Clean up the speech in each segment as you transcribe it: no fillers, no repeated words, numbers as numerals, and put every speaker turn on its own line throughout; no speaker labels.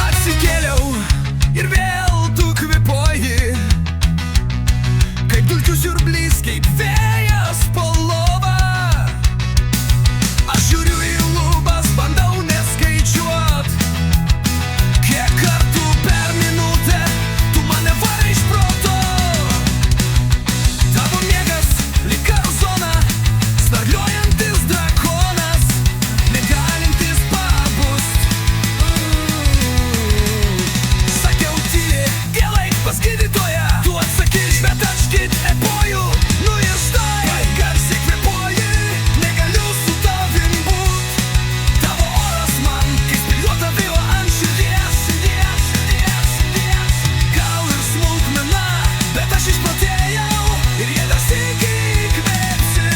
Atsikėliau ir vėl tu kvėpuoji, kaip dulkių siurblys, kaip vėjas po lova. Aš žiūriu į lubas, bandau neskaičiuot, kiek kartų per minutę tu mane varai iš proto. Tavo miegas lyg karo zona, snargliuojantis drakonas, negalintis pabust. Sakiau tyliai, gėlai pas gydytoją, tu atsakyk, bet aš kit epojų. Nu ir štai, kai garsiai kvėpuoji, negaliu su tavim būt. Tavo oras man, kaip spygliuota vila ant širdies. Gal ir smulkmena, bet aš išprotėjau ir jei dar sykį įkvėpsi,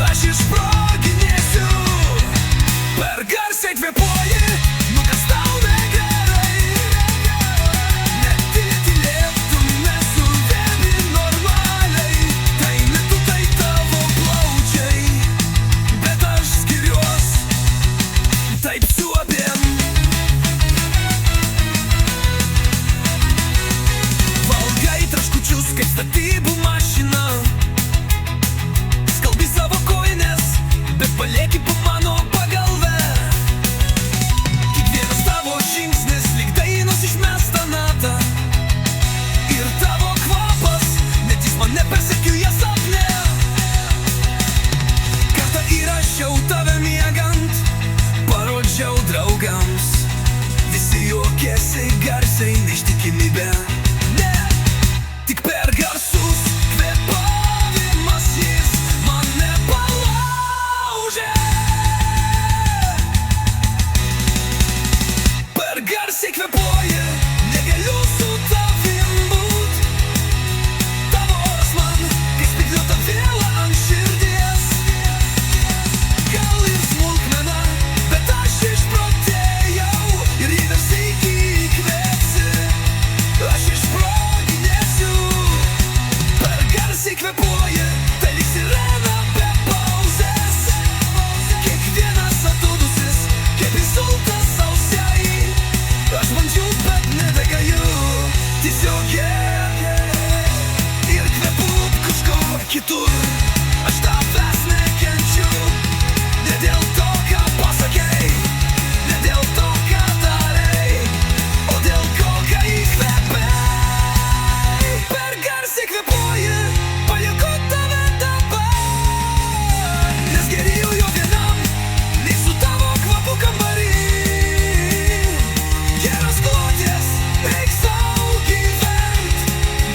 aš išsproginėsiu. Per garsiai kvėpuoji, nu kas tau negerai. Netylėtum, nesuvedi normaliai. Tai ne tu, tai tavo plaučiai, bet aš skiriuos taip su abiem. Valgai traškučius kaip statybų mašina, skalbi savo kojines, bet palieki po mano pagalvę. Kiekvienas tavo žingsnis lyg dainos išmesta nata, ir tavo kvapas net jis mane persekioja sapne. Kartą įrašiau tave miegant, parodžiau draugams, visi juokėsi garsiai, neištikimybė. Ne, tik per garsus kvėpavimas jis mane palaužė. Per garsiai kvėpuoji, negaliu su tavim būt. Tavo oras man, kaip spygliuota vėla ant širdies. Gal ir smulkmena, bet aš išprotėjau ir jei dar sykį įkvėpsi, aš išsproginėsiu. Per garsiai kvėpuoji, tai lyg sirena be pauzės. Kiekvienas atūdusis, kaip insultas ausiai. Aš bandžiau, bet nebegaliu, tiesiog ir kvėput kažkur kitur. Aš tavęs nekenčiu, ne dėl to, ką pasakei, ne dėl to, ką darei, o dėl ko, ką įkvėpei. Per garsiai kvėpuoji, palieku tave dabar, nes geriau jo vienam, nei su tavo kvapu kambarį. Geras kloties, eik sau gyvent,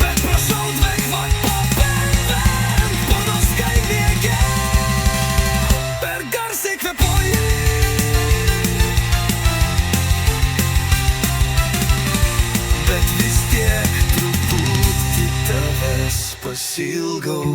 bet prašau dveikvot po bent, ponos gailėge. Per garsiai kvėpuoji, bet vis tiek truputį tavęs pasiilgau.